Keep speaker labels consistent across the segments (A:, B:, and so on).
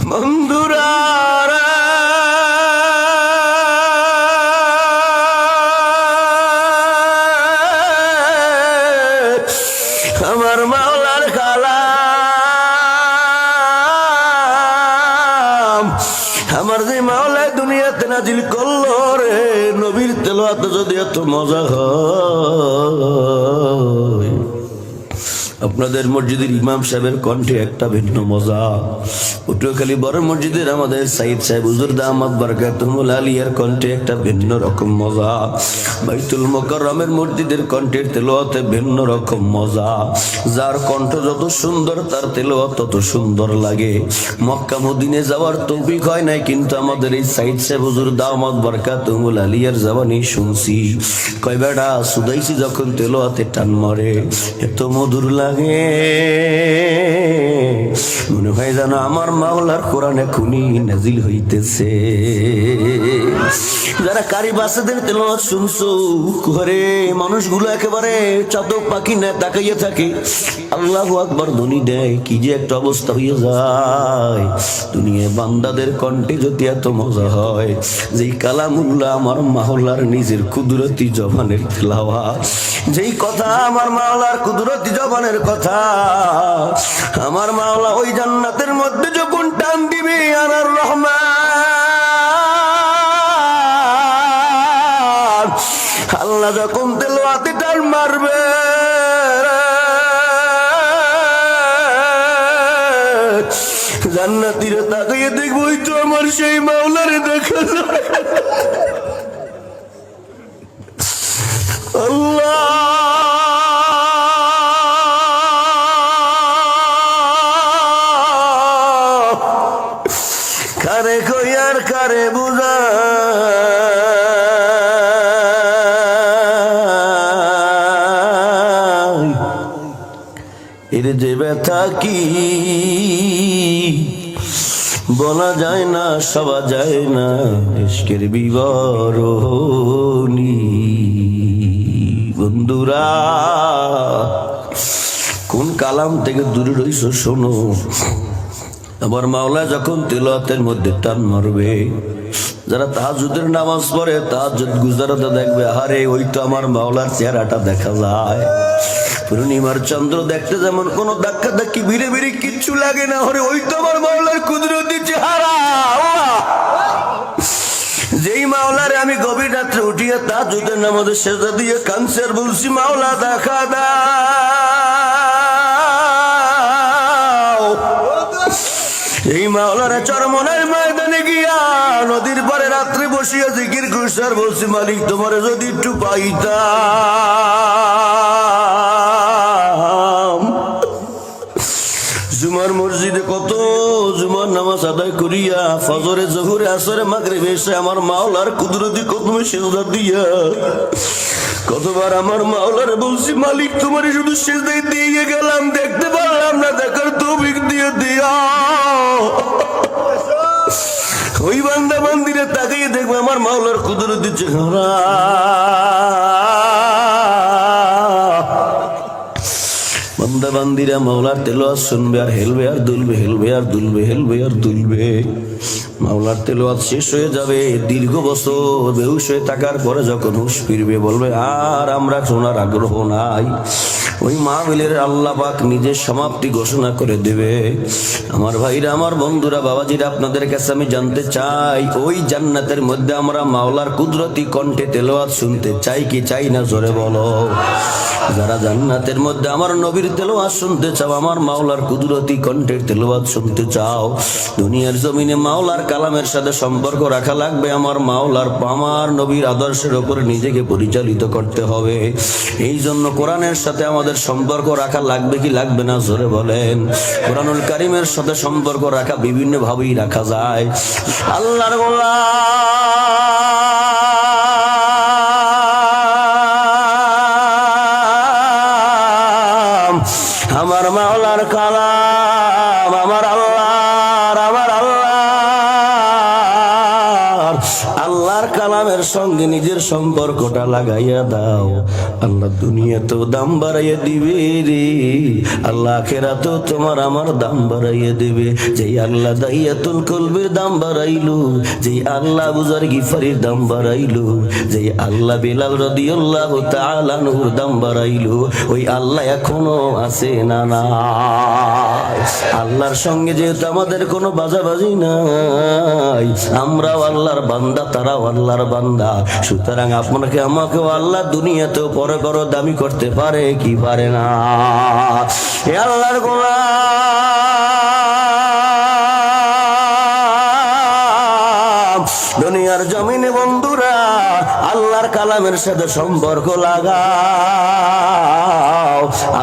A: বন্ধুরা আমার মাওলার কালাম, আমার যে মাওলায় দুনিয়াতে নাজিল করলো রে, নবীর তেলাওয়াত যদি এত মজা হয়, আপনাদের মসজিদের ইমাম সাহেবের কণ্ঠে একটা ভিন্ন মজা, পটুয়াখালী বড় মসজিদের আমাদের সাইদ সাহেব হুজুর দামাত বারাকাতুহুল আলিয়ার কণ্ঠে একটা ভিন্ন রকম মজা, বাইতুল মুকাররমের মসজিদের কণ্ঠের তেলাওয়াতে ভিন্ন রকম মজা। যার কণ্ঠ যত সুন্দর তার তেলাওয়াত তত সুন্দর লাগে। মক্কা মদিনে যাওয়ার তৌফিক হয় নাই, কিন্তু আমাদের এই সাইদ সাহেব হুজুর দামাত বারাকাতুহুল আলিয়ার জবানি শুনছি। কয় বেটা সুদাইছি যখন তেলাওয়াতে টান মারে এত মধুর লাগে, মনে হয় যেন আমার মাওলার কোরআনে খুনি নাজিল হইতেছে। যারা কারি বাসাদের তেলাওয়াত শুনছো, ঘরে মানুষগুলো একেবারে চাতক পাখি না তাকাইয়ে থাকে, আল্লাহু আকবার ধ্বনি দেয়, কি যে একটা অবস্থা হয়ে যায়। দুনিয়ায় বান্দাদের কণ্ঠে যদি এত মজা হয়, যেই কালামুল্লাহ আমার মাওলার নিজের কুদরতি জবানের তেলাওয়াত, যেই কথা আমার মাওলার কুদরতি জবানের কথা, আমার মাওলা ওই জান্নাতের মধ্যে যখন টান দিবে আর রহমান, আল্লাহ যখন তেলাওয়াতে টান মারবে, জান্নাতীরা তাকিয়ে দেখবো ওই তো আমার সেই মাওলারে দেখা যায়। আল্লাহ কারে কই আর কারে বুঝা, এর যে ব্যথা কি বলা যায় না, সবা যায় না, ইশকের বিবরণী। বন্ধুরা কোন কালাম থেকে দূরে রইছো শোনো, আমার মাওলা যখন তেলাওয়াতের মধ্যে টান মারবে, যারা তাহাজ্জুদের নামাজ পড়ে তাহাজ্জুদ গুজারাতে দেখবে, আরে ওই তো আমার মাওলার চেহারাটা দেখা যায়। পূর্ণিমার চন্দ্র দেখতে যেমন কোন ধাক্কা ধাক্কি ভিড়ে ভিড়ে কিচ্ছু লাগে না, আরে ওই তো আমার মাওলার কুদরতি চেহারা। যেই মাওলারে আমি গভীর রাত্রে উঠিয়ে তাহাজ্জুদের নামাজে সেজদা দিয়ে কাঁদছি আর বলছি, মাওলা দেখা দাও। এই মাওলারে চরমনের ময়দানে গিয়া নদীর পারে রাত্রে বসিয়া জিকির করছি আর বলছি, মালিক তোমারে যদি একটু পাইতাম। জুমার মসজিদে কত জুমার নামাজ আদায় করিয়া ফজরে জোহরে আসরে মাগরিবে এসে আমার মাওলার কুদরতি কদমে সিজদা দিয়া কতবার আমার মাওলারে বলছি, মালিক তোমারে শুধু সিজদায় দিয়ে গেলাম, দেখতে পারলাম না, দেখার তৌফিক দিয়ে দিয়া। ওই বান্দা বান্দিরে তাকিয়ে দেখবে আমার মাওলার কুদরতি চেহারা। বান্দা বান্দিরা মাওলার তেলাওয়াত শুনবে আর হেলবে আর দুলবে, হেলবে আর দুলবে, হেলবে আর দুলবে। মাওলার তেলাওয়াত শেষ হয়ে যাবে, দীর্ঘ বছর বেহুশ হয়ে থাকার পরে যখন হুঁশ ফিরবে বলবে, আর আমরা শোনার আগ্রহ নাই। ওই মাহফিলের আল্লাহ পাক নিজের সমাপ্তি ঘোষণা করে দেবে। আমার ভাইরা, আমার বন্ধুরা, বাবাজিরা, আপনাদের কাছে আমি জানতে চাই, ওই জান্নাতের মধ্যে আমরা মাওলার কুদরতি কণ্ঠে তেলাওয়াত শুনতে চাই কি চাই না? জোরে বলো। যারা জান্নাতের মধ্যে আমার নবীর তেলাওয়াত শুনতে চাও, আমার মাওলার কুদরতি কণ্ঠের তেলাওয়াত শুনতে চাও, দুনিয়ার জমিনে মাওলার কালামের সাথে সম্পর্ক রাখা লাগবে। আমার মাওলার, আমার নবীর আদর্শের উপরে নিজেকে পরিচালিত করতে হবে। এই জন্য কোরআনের সাথে আমাদের সম্পর্ক রাখা লাগবে কি লাগবে না? জোরে বলেন। কোরআনুল কারীমের সাথে সম্পর্ক রাখা বিভিন্ন ভাবেই রাখা যায়। আল্লাহর গোলাম, আমার মাওলার কালাম, আমার আল্লাহর কালাম কালামের সঙ্গে নিজের সম্পর্কটা লাগাইয়া দাও, আল্লাহ দুনিয়াতেও দাম বাড়াইয়া দিবে রে, আল্লাহ আখিরাতেও তোমার আমার দাম বাড়াইয়া দেবে। যেই আল্লাহ দাইয়াতুল কলবের দাম বাড়াইলো, যেই আল্লাহ আবু যর গিফারির দাম বাড়াইলো, যেই আল্লাহ বেলাল রাদিয়াল্লাহু তাআলা আনহুর দাম বাড়াইলো, ওই আল্লাহ এখনো আছে না? না। আল্লাহর সঙ্গে যেহেতু আমাদের কোনো বাজাবাজি নাই, আমরাও আল্লাহর বান্দা, তারাও আল্লাহর বান্দা, সুতরাং আপনাকে আমাকেও আল্লাহ দুনিয়াতেও পরে বড় দামি করতে পারে কি পারে না? এ আল্লাহর গোলাম, দুনিয়ার জমিনে বন্ধুরা আল্লাহর কালামের সাথে সম্পর্ক লাগাও।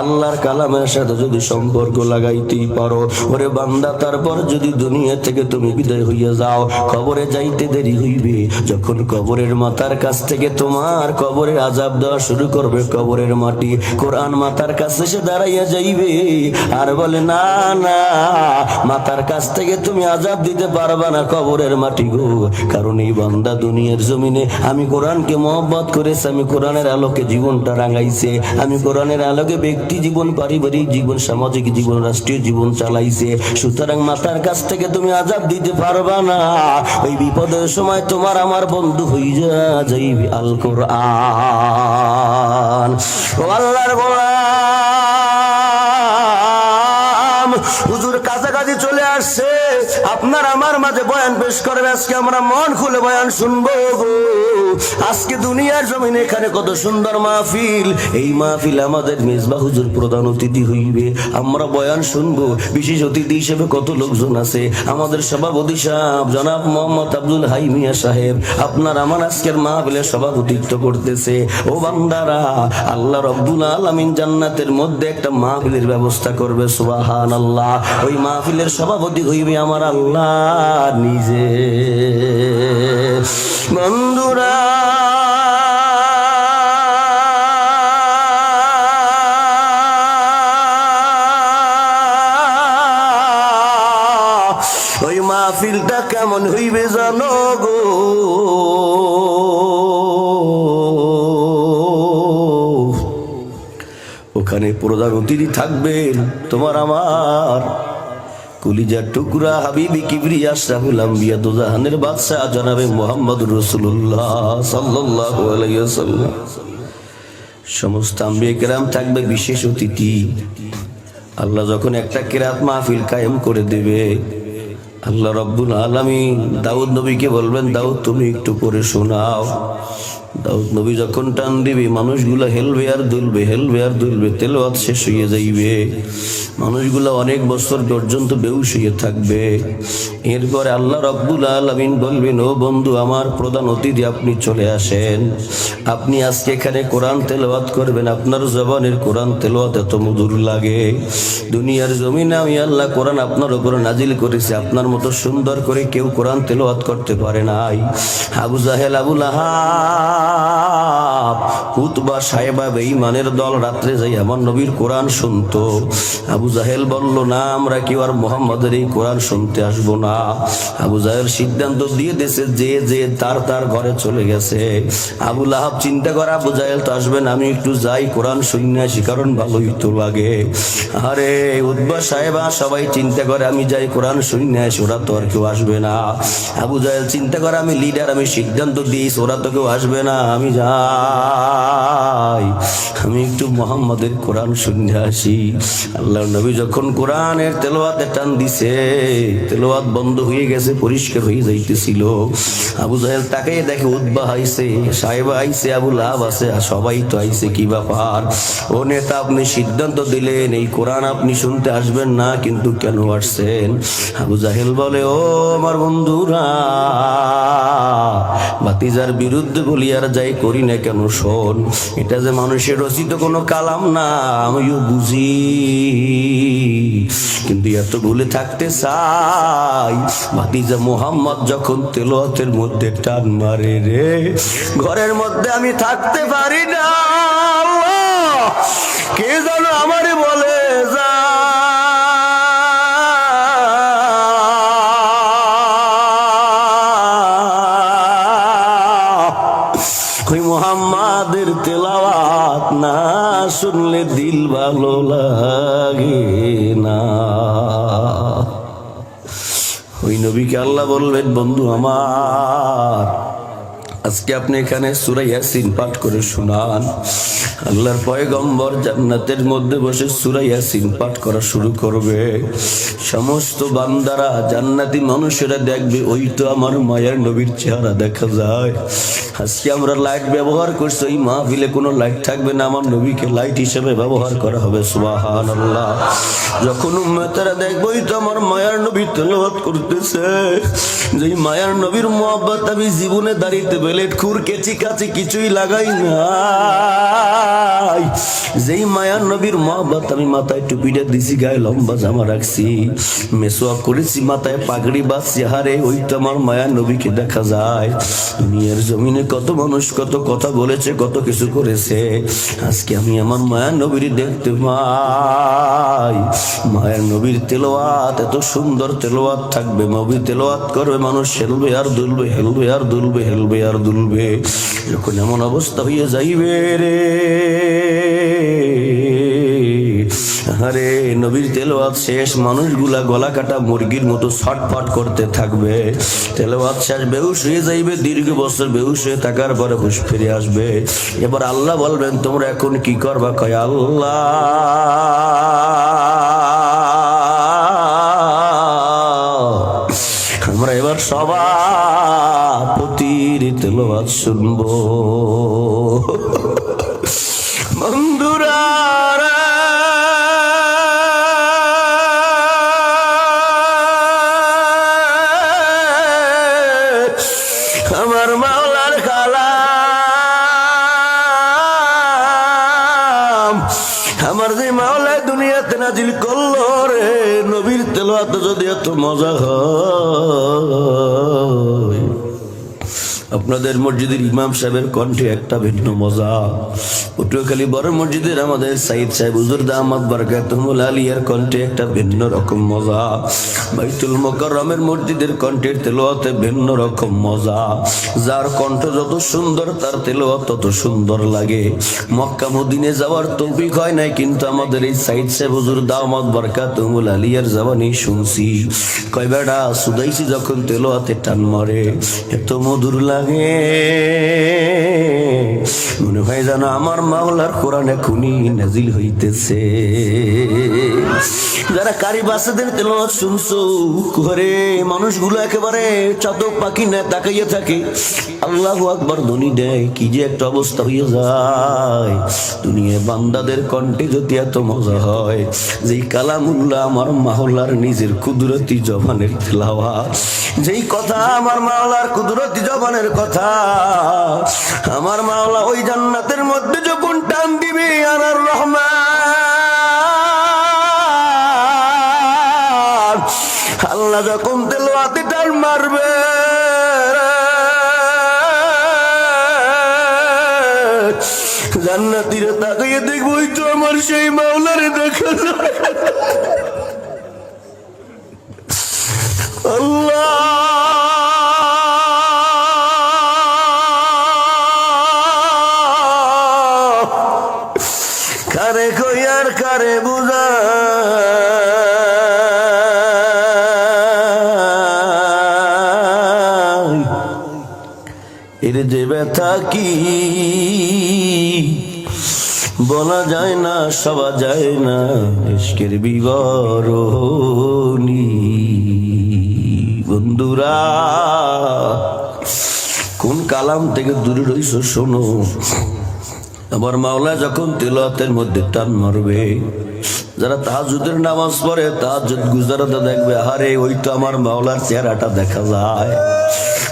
A: আল্লাহর কালামের সাথে যদি সম্পর্ক লাগাইতেই পারো, ওরে বান্দা, তারপর যদি দুনিয়া থেকে তুমি বিদায় হইয়া যাও, কবরে যাইতে দেরি হইবে। যখন কবরের মাথার কাছ থেকে তোমার কবরে আযাব দেওয়া শুরু করবে কবরের মাটি, কোরআন মাথার কাছে এসে দাঁড়াইয়া যাইবে আর বলে, না না, মাথার কাছ থেকে তুমি আযাব দিতে পারবা না কবরের মাটি গো, কারণ এই বান্দা দুনিয়ার জমিনে আমি কোরআনকে মহব্বত করেছে, আমি কোরআনের আলোকে জীবনটা রাঙাইছে, আমি কোরআনের আলোকে ব্যক্তি জীবন, পারিবারিক জীবন, সামাজিক জীবন, রাষ্ট্রীয় জীবন চালাইছে, সুতরাং মাথার কাছ থেকে তুমি আযাব দিতে পারবা না। ওই বিপদের সময় তোমার আমার বন্ধু হইয়া যাইবে আল কোরআন। ও আল্লাহর গোলাম, হুজুর কাছাকাছি চলে আসছে, আপনার আমার মাঝে বয়ান পেশ করবে, আজকে আমরা মন খুলে বয়ান শুনবো গো। আজকে দুনিয়ার জমিনে এখানে কত সুন্দর মাহফিল, এই মাহফিল আমাদের মেজবা হুজুর প্রধান অতিথি হইবে, আমরা বয়ান শুনবো। বিশেষ অতিথি হিসেবে কত লোকজন আছে, আমাদের সভাপতি সাহেব জনাব মোহাম্মদ আব্দুল হাই মিয়া সাহেব আপনার আমার আজকের মাহফিলের সভাপতিত্ব করতেছে। ও বান্দারা, আল্লাহ রব্বুল আলামিন জান্নাতের মধ্যে একটা মাহফিলের ব্যবস্থা করবে, সুবহানাল্লাহ। ওই মাহফিলের সভাপতি হইবে আমার আল্লাহ নিজে। বন্ধুরা, ওই মাহফিলটা কেমন হইবে জানো গো? ওখানে প্রধান অতিথি থাকবেন তোমার আমার কলিজার টুকরা হাবিবি কিবরিয়া আশরাফুল আম্বিয়া দুজাহানের বাদশাহ জনাবে মুহাম্মদুর রাসূলুল্লাহ সাল্লাল্লাহু আলাইহি ওয়াসাল্লাম। সমস্ত আম্বিয়া কেরাম থাকবে বিশেষ অতিথি। আল্লাহ যখন একটা কিরাত মাহফিল কায়েম করে দেবে, আল্লাহ রব্বুল আলামিন দাউদ নবীকে বলবেন, দাউদ তুমি একটু পড়ে শোনাও। দাউদ নবী যখন টান দিবে, মানুষগুলা হেলবে আর দুলবে, হেলবে আর দুলবে, তেলাওয়াত শেষ হয়ে যাইবে, মানুষগুলা অনেক বছর পর্যন্ত বেহুশ হয়ে থাকবে। এরপরে আল্লাহ রব্বুল আলামিন বলবেন, ও বন্ধু আমার প্রধান অতিথি আপনি চলে আসেন, আপনি আজকে এখানে কোরআন তেলাওয়াত করবেন। আপনার জবানের কোরআন তেলাওয়াত এত মধুর লাগে, দুনিয়ার জমিনে আমি আল্লাহ কোরআন আপনার উপর নাজিল করেছি, আপনার মতো সুন্দর করে কেউ কোরআন তেলাওয়াত করতে পারে নাই। আবু জাহেল, আবু লাহাব, উতবা, সাইবা, বেঈমানের দল রাত্রে যাই আমার নবীর কোরআন শুনতো। আবু জাহেল বলল, না, আমরা কেউ আর মুহাম্মাদের এই কোরআন শুনতে আসবো না। আবু জাহেল সিদ্ধান্ত দিয়ে দিয়েছে, যে যে তার ঘরে চলে গেছে। আবু লাহাব চিন্তা করে, আবু জাহেল তো আসবেন, আমি একটু যাই কোরআন শুনে আসি, কারণ ভালোই তো লাগে। আরে উতবা, সাইবা সবাই চিন্তা করে, আমি যাই কোরআন শুনে আসি, ওরা তো আর কেউ আসবে না। আবু জাহেল চিন্তা করে, আমি লিডার, আমি সিদ্ধান্ত দিয়েছি, ওরা তো কেউ আসবে না, আমি যাই, আমি একটু মুহাম্মাদের কোরআন শুনে আসি। আল্লাহ নবী যখন কোরআনের তেলাওয়াতে টান দিছে, তেলাওয়াত বন্ধ হয়ে গেছে, পরিষ্কার হয়ে যাইতেছিল। আবু জাহেল তাকাই দেখে, উতবা আইছে, সাহেবা আইছে, আবু লাহাব আছে, আর সবাই তো আইছে, কি ব্যাপার? ও নেতা, আপনি সিদ্ধান্ত দিলেন এই কোরআন আপনি শুনতে আসবেন না, কিন্তু কেন আসছেন? আবু জাহেল বলে, ও আমার বন্ধুরা, ভাতিজার বিরুদ্ধে বলি আর যাই করি না কেন, শোন, এটা যে মানুষের রচিত কোনো কালাম না, আমিও বুঝি, কিন্তু এত ভুলে থাকতে চাই। ভাতিজা মুহাম্মদ যখন তেলাওয়াতের মধ্যে টান মারে রে, ঘরের মধ্যে আমি থাকতে পারি না। আল্লাহ, কে যেন আমারে বলে যা, ওই মুহাম্মাদের তেলাওয়াত না শুনলে দিল ভালো লাগে না। ওই নবীকে আল্লাহ বলবেন, বন্ধু আমার, আজকে আপনি এখানে সূরা ইয়াসিন পাঠ করে শোনান। আল্লাহর পয়গম্বর জান্নাতের মধ্যে বসে সূরা ইয়াসিন পাঠ করা শুরু করবে। সমস্ত বান্দারা, জান্নাতি মানুষেরা দেখবে ওই তো আমার মায়ের নবীর চেহারা দেখা যায়। আজকে আমরা লাইট ব্যবহার করছি, ওই মাহফিলে কোনো লাইট থাকবে না, আমার নবীকে লাইট হিসেবে ব্যবহার করা হবে। সুবহানাল্লাহ। যখন উম্মতেরা দেখবে ওই তো আমার মায়ের নবী তেলাওয়াত করতেছে, যেই মায়ের নবীর মুহাব্বত আমি জীবনে দাঁড়িতে বেলেট খুর কেচি কাচি কিছুই লাগাই না, যেই মায়ার নবীর মুহাব্বত আমি মাথায় টুপিটা দিছি, গায়ে লম্বা জামা রাখছি, মেসওয়াক করেছি, মাথায় পাগড়ি বাঁধছি, হারে ওই তো আমার মায়ার নবীকে দেখা যায়। দুনিয়ার জমিনে কত মানুষ কত কথা বলেছে, কত কিছু করেছে, আজকে আমি আমার মায়ার নবীর দেখতে পাই। মায়ার নবীর তেলাওয়াত এত সুন্দর তেলাওয়াত থাকবে, নবী তেলাওয়াত করবে, মানুষ হেলবে আর দুলবে, হেলবে আর দুলবে, হেলবে আর দুলবে। যখন এমন অবস্থা হয়ে যাইবে রে, আরে নবীর তেলাওয়াত শেষ, মানুষগুলা গলা কাটা মুরগির মতো ছটফট করতে থাকবে। তেলাওয়াত শেষ, বেহুশ হয়ে যাইবে, দীর্ঘ বছর বেহুশ হয়ে থাকার পরে হুশ ফিরে আসবে। এবার আল্লাহ বলবেন, তোমরা এখন কি করবা? কয় আল্লাহ আমরা এবার সভাপতির তেলাওয়াত শুনবো। বন্ধুরা আমার মাওলার কালাম, আমার যে মাওলায় দুনিয়াতে নাজিল করলো রে, নবীর তেলাওয়াত যদি এত মজা হয়, আপনাদের মসজিদের ইমাম সাহেবের কণ্ঠে একটা ভিন্ন মজা, পটুয়াখালী বড় মসজিদের আমাদের সাইদ সাহেব হুজুর দামাত বারাকাতুহুল আলিয়ার কণ্ঠে একটা ভিন্ন রকম মজা, বাইতুল মুকাররমের মসজিদের কণ্ঠের তেলাওয়াতে ভিন্ন রকম মজা। যার কণ্ঠ যত সুন্দর তার তেলাওয়াত তত সুন্দর লাগে। মক্কা মদিনে যাওয়ার তৌফিক হয় নাই, কিন্তু আমাদের এই সাইদ সাহেব হুজুর দামাত বারাকাতুহুল আলিয়ার জবানি শুনছি। কয় বেড়া সুদাইছি যখন তেলাওয়াতে টান মারে, এত মধুর লাগে, মনে হয় যেন আমার মাওলার কোরআন এখনই নাজিল হইতেছে। যারা কারি বাসাদের তেলাওয়াত শুনছো, ঘরে মানুষগুলো একেবারে চাতক পাখি না তাকাইয়া থাকে, আল্লাহু আকবার ধ্বনি দেয়, কি যে একটা অবস্থা হয়ে যায়। দুনিয়ায় বান্দাদের কণ্ঠে যদি এত মজা হয়, যেই কালামুল্লাহ আমার মাওলার নিজের কুদরতি জবানের তেলাওয়াত, যেই কথা আমার মাওলার কুদরতি জবানের কথা, আমার মাওলা ওই জান্নাতের মধ্যে যখন টান দিবে আর রহমান, আল্লাহ যখন তেলাওয়াতে টান মারবে, জান্নাতীরা তাকিয়ে দেখবো ওই তো আমার সেই মাওলারে দেখা যায়। আল্লাহ কারে কই আর কারে বুঝাই, এর যে ব্যথা কি বলা যায় না, সবা যায় না, ইশকের বিবরণী। বন্ধুরা কোন কালাম থেকে দূরে রইছ শোনো, আমার মাওলা যখন তেলাওয়াতের মধ্যে টান মারবে, যারা তাহাজ্জুদের নামাজ পড়ে, তাহাজ্জুদ গুজারাতে দেখবে, আরে ওই তো আমার মাওলার চেহারাটা দেখা যায়।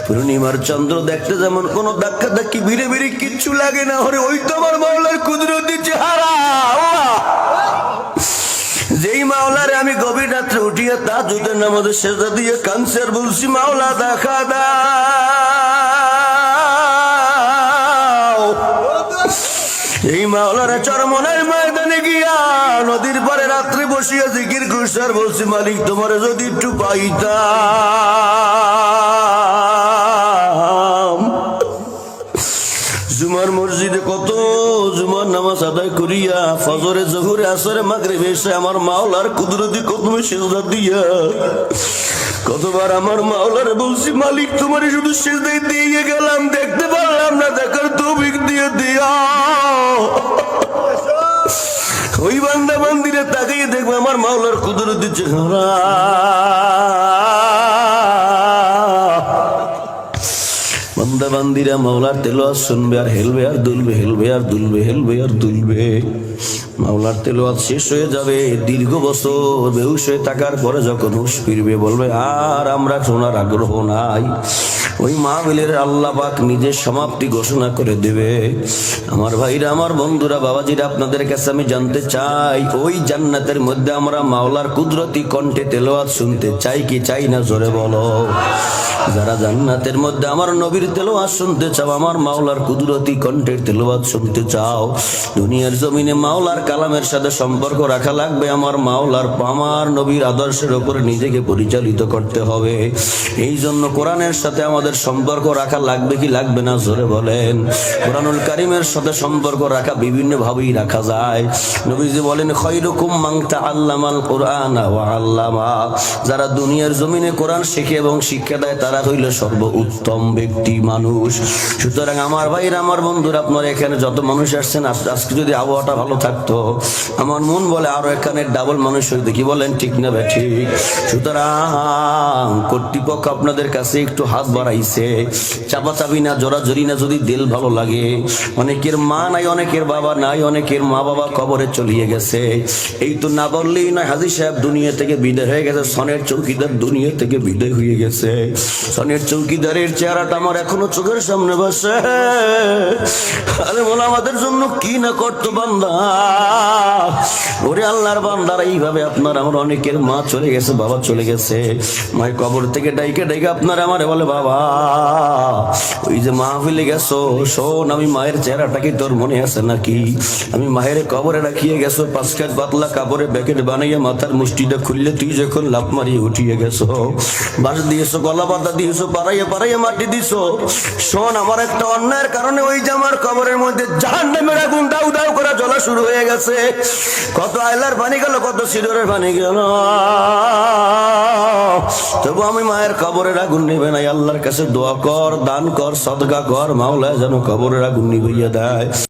A: পূর্ণিমার চন্দ্র দেখতে যেমন কোনো ধাক্কা ধাক্কি ভিড়ে ভিড়ে কিচ্ছু লাগে না, আরে ওই তো আমার মাওলার কুদরতি চেহারা। যেই মাওলারে আমি গভীর রাত্রে উঠিয়ে তাহাজ্জুদের নামাজে সেজদা দিয়ে কাঁদছি আর বলছি, মাওলা দেখা দাও। এই মাওলারে চরমনের ময়দানে গিয়া নদীর পারে রাত্রে বসিয়া জিকির করছি আর বলছি, মালিক তোমারে যদি একটু পাইতাম। দিয়া ফজরে জোহরে আসরে মাগরিবে এসে আমার মাওলার কুদরতি কদমে সিজদা দিয়া কতবার আমার মাওলার বলছি, মালিক তোমার শুধু সিজদায় দিয়ে গেলাম, দেখতে পারলাম না, দেখার তৌফিক দিয়ে দিয়া। ওই বান্দা বান্দিরে তাকিয়ে দেখবে আমার মাওলার কুদরতি চেহারা। বান্দা বান্দিরা মাওলার তেলাওয়াত শুনবে আর হেলবে আর দুলবে, হেলবে আর দুলবে, হেলবে আর দুলবে। মাওলার তেলাওয়াত শেষ হয়ে যাবে, দীর্ঘ বছর বেহুশ হয়ে থাকার পরে যখন হুঁশ ফিরবে বলবে আর আমরা শোনার আগ্রহ নাই। ওই মাহফিলের আল্লাহ পাক নিজের সমাপ্তি ঘোষণা করে দেবে। আমার ভাইরা, আমার বন্ধুরা, বাবাজিরা, আপনাদের কাছে আমি জানতে চাই, ওই জান্নাতের মধ্যে আমরা মাওলার কুদরতি কণ্ঠে তেলাওয়াত শুনতে চাই কি চাই না? জোরে বলো। যারা জান্নাতের মধ্যে আমার নবীর তেলাওয়াত শুনতে চাও, আমার মাওলার কুদরতি কণ্ঠের তেলাওয়াত শুনতে চাও, দুনিয়ার জমিনে মাওলার কালামের সাথে সম্পর্ক রাখা লাগবে। আমার মাওলার, আমার নবীর আদর্শের উপরে নিজেকে পরিচালিত করতে হবে। এই জন্য কোরআনের সাথে আমাদের সম্পর্ক রাখা লাগবে কি লাগবে না? জোরে বলেন। কোরআনুল কারীমের সাথে সম্পর্ক রাখা বিভিন্ন ভাবেই রাখা যায়। নবীজি বলেন, খায়রুকুম মান তাআল্লামাল কুরআনা ওয়া আল্লামা। যারা দুনিয়ার জমিনে কোরআন শিখে এবং শিক্ষা দেয় তারা হইল সর্বোত্তম ব্যক্তি, মানুষ। সুতরাং আমার ভাইরা, আমার বন্ধুরা, আপনারা এখানে যত মানুষ আসছেন, আজকে যদি আবহাওয়াটা ভালো থাকতো, আমার মন বলে আরো এখানে ডাবল মানুষ হইতো। কি বলেন, ঠিক না ঠিক? সুতরাং কর্তৃপক্ষ আপনাদের কাছে একটু হাত বাড়াইছে, চাপাচাপি না, জোরাজোরি না। যদি দিল ভালো লাগে, অনেকের মা নাই, অনেকের বাবা নাই, অনেকের মা বাবা কবরে চলিয়ে গেছে। এই তো না বললেই নয়, হাজী সাহেব দুনিয়া থেকে বিদায় হয়ে গেছে, সনের চৌকিদার দুনিয়া থেকে বিদায় হয়ে গেছে। সনের চৌকিদারের চেহারাটা আমার এখনো চোখের সামনে বসে। আরে বল, আমাদের জন্য কি না করতো বান্দা। ওরে আল্লাহর বান্দারা, এইভাবে আপনার আমার অনেকের মা চলে গেছে, বাবা চলে গেছে। মায়ের কবর থেকে ডাইকে ডাইকে আপনার আমারে বলে, বাবা ওই যে মাহফিলে গেছো, শোন, আমি মায়ের চেহারাটা কি তোর মনে আছে নাকি? আমি মায়ের কবরে রাখিয়ে গেছো, 5 কাজ পাতলা কাপড়ে ব্যাকেট বানাইয়া মাথার মুষ্টিটা খুললে তুই যখন লাফ মারিয়ে উঠিয়ে গেছো, বাঁশ দিয়েছো, গলা পাতা দিয়েছো, পাড়াইয়া পাড়াইয়া মাটি দিছো। শোন, আমার একটা অন্যায়ের কারণে ওই যে আমার কবরের মধ্যে জাহান্নামের আগুন দাউ দাউ করে জ্বলা শুরু হয়ে গেছে। কত আয়লার পানি গেল, কত সিঁদুরের পানি গেল, তবু আমি মায়ের কবরের আগুন নেবে নাই। আল্লাহর কাছে দোয়া কর, দান কর, সদকা কর, মাওলা যেন কবরের আগুন নিভিয়ে দেয়।